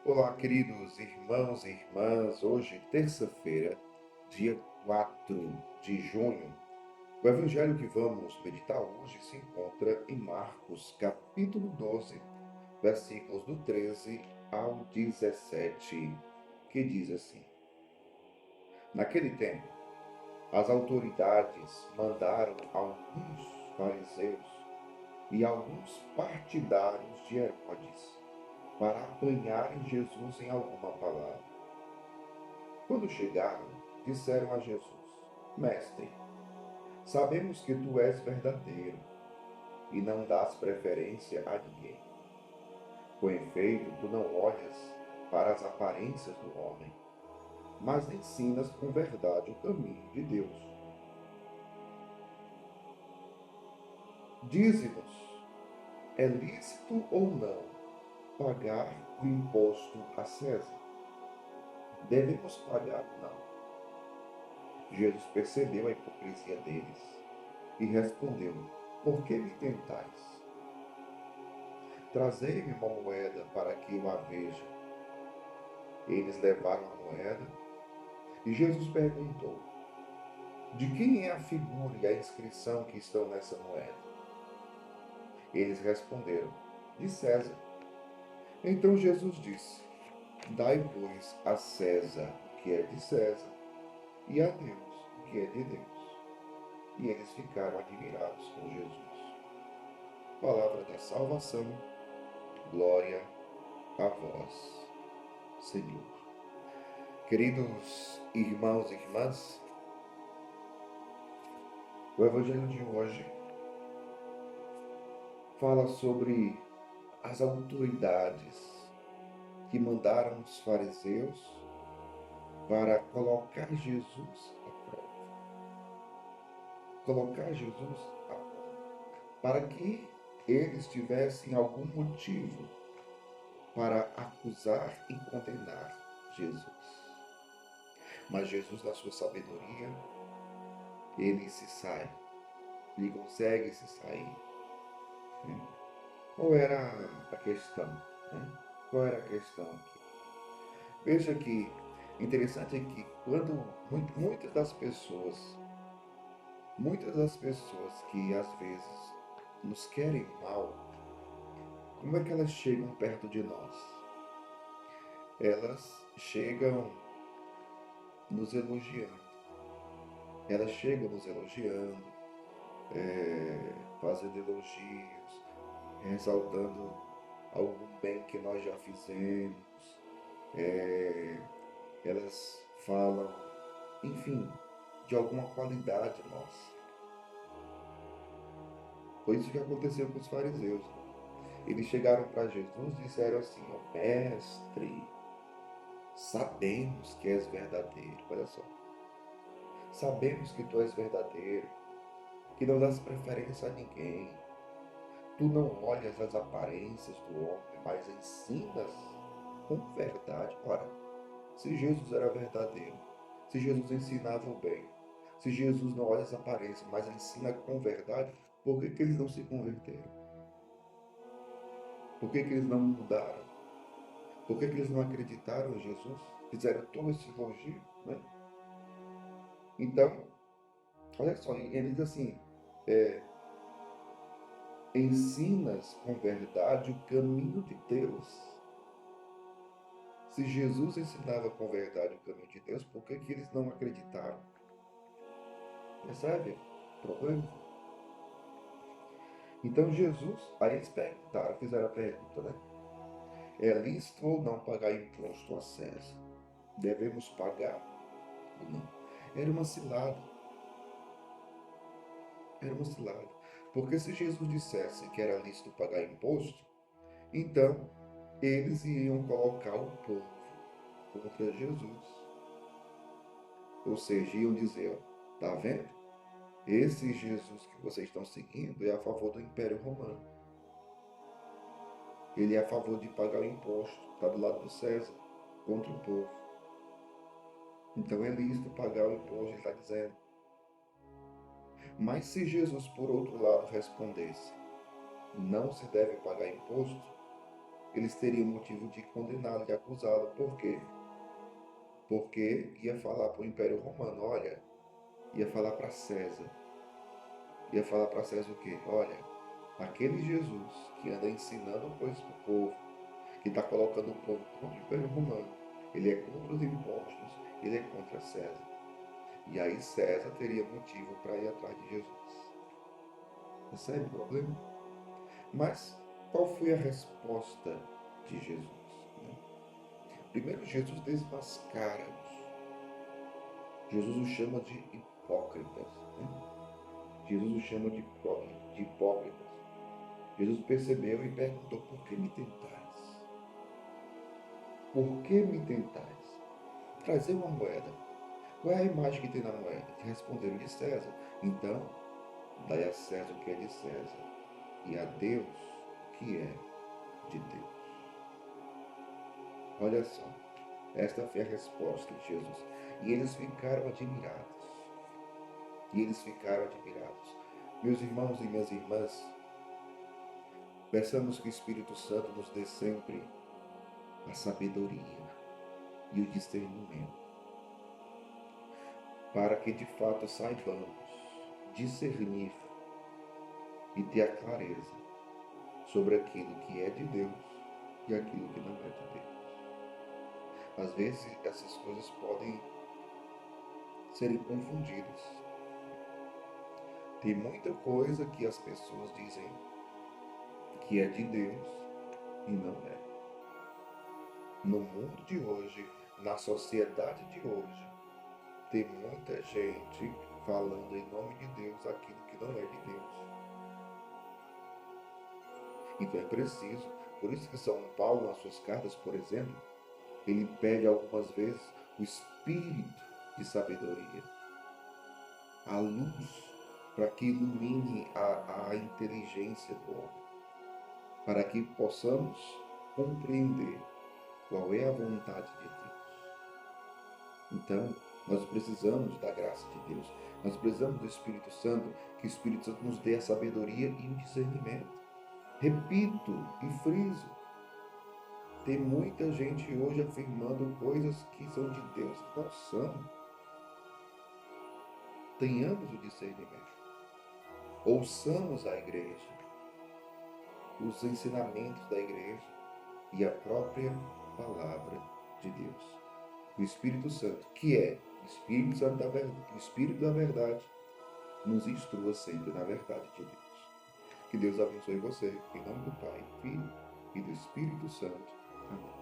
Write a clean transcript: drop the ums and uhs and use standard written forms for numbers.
Olá, queridos irmãos e irmãs. Hoje, terça-feira, dia 4 de junho. O evangelho que vamos meditar hoje se encontra em Marcos, capítulo 12, versículos do 13 ao 17, que diz assim: Naquele tempo, as autoridades mandaram alguns fariseus e alguns partidários de Herodes para apanharem Jesus em alguma palavra. Quando chegaram, disseram a Jesus: Mestre, sabemos que tu és verdadeiro e não dás preferência a ninguém. Com efeito, tu não olhas para as aparências do homem, mas ensinas com verdade o caminho de Deus. Dize-nos, é lícito ou não pagar o imposto a César? Devemos pagar ou não? Jesus percebeu a hipocrisia deles e respondeu: Por que me tentais? Trazei-me uma moeda para que eu a veja. Eles levaram a moeda e Jesus perguntou: De quem é a figura e a inscrição que estão nessa moeda? Eles responderam: De César. Então Jesus disse: Dai, pois, a César o que é de César e a Deus o que é de Deus. E eles ficaram admirados com Jesus. Palavra da salvação, glória a vós, Senhor. Queridos irmãos e irmãs, o Evangelho de hoje fala sobre as autoridades que mandaram os fariseus para colocar Jesus à prova. Colocar Jesus à prova. Para que eles tivessem algum motivo para acusar e condenar Jesus. Mas Jesus, na sua sabedoria, ele se sai. Ele consegue se sair. Qual era a questão? Né? Qual era a questão aqui? Veja que interessante é que quando muitas das pessoas que às vezes nos querem mal, como é que elas chegam perto de nós? Elas chegam nos elogiando. Elas chegam nos elogiando, fazendo elogios, ressaltando algum bem que nós já fizemos. É, elas falam, enfim, de alguma qualidade nossa. Foi isso que aconteceu com os fariseus. Eles chegaram para Jesus e disseram assim: ó, Mestre, sabemos que és verdadeiro. Olha só, sabemos que tu és verdadeiro, que não dás preferência a ninguém. Tu não olhas as aparências do homem, mas ensinas com verdade. Ora, se Jesus era verdadeiro, se Jesus ensinava o bem, se Jesus não olha as aparências, mas ensina com verdade, por que que eles não se converteram? Por que que eles não mudaram? Por que que eles não acreditaram em Jesus? Fizeram todo esse elogio, né? Então, olha só, ele diz assim, é, ensinas com verdade o caminho de Deus. Se Jesus ensinava com verdade o caminho de Deus, por que que eles não acreditaram? Percebe o problema? Então Jesus, aí eles perguntaram, fizeram a pergunta, né? É lícito ou não pagar imposto a César? Devemos pagar ou não? Era uma cilada, era uma cilada. Porque se Jesus dissesse que era lícito pagar imposto, então eles iam colocar o povo contra Jesus. Ou seja, iam dizer, ó, tá vendo? Esse Jesus que vocês estão seguindo é a favor do Império Romano. Ele é a favor de pagar o imposto, está do lado do César, contra o povo. Então é lícito pagar o imposto, ele está dizendo. Mas se Jesus, por outro lado, respondesse, não se deve pagar imposto, eles teriam motivo de condená-lo, de acusá-lo. Por quê? Porque ia falar para o Império Romano, olha, ia falar para César. Ia falar para César o quê? Olha, aquele Jesus que anda ensinando coisas para o povo, que está colocando o povo contra o Império Romano, ele é contra os impostos, ele é contra César. E aí César teria motivo para ir atrás de Jesus. Percebe o problema? Mas qual foi a resposta de Jesus? Né? Primeiro, Jesus desmascara-os. Jesus os chama de hipócritas. Né? Jesus os chama de hipócritas. Jesus percebeu e perguntou: por que me tentais? Por que me tentais? Trazer uma moeda. Qual é a imagem que tem na moeda? E responderam: de César. Então, dai a César o que é de César, e a Deus o que é de Deus. Olha só, esta foi a resposta de Jesus. E eles ficaram admirados. E eles ficaram admirados. Meus irmãos e minhas irmãs, peçamos que o Espírito Santo nos dê sempre a sabedoria e o discernimento, para que de fato saibamos discernir e ter a clareza sobre aquilo que é de Deus e aquilo que não é de Deus. Às vezes essas coisas podem serem confundidas. Tem muita coisa que as pessoas dizem que é de Deus e não é. No mundo de hoje, na sociedade de hoje, tem muita gente falando em nome de Deus aquilo que não é de Deus. Então é preciso, por isso que São Paulo, nas suas cartas, por exemplo, ele pede algumas vezes o espírito de sabedoria, a luz para que ilumine a inteligência do homem, para que possamos compreender qual é a vontade de Deus. Então, nós precisamos da graça de Deus, nós precisamos do Espírito Santo, que o Espírito Santo nos dê a sabedoria e o discernimento. Repito e friso, tem muita gente hoje afirmando coisas que são de Deus que não são. Tenhamos o discernimento. Ouçamos a igreja, os ensinamentos da igreja e a própria palavra de Deus. O Espírito Santo, que é o Espírito Santo da verdade, o Espírito da verdade, nos instrua sempre na verdade de Deus. Que Deus abençoe você, em nome do Pai, Filho e do Espírito Santo. Amém.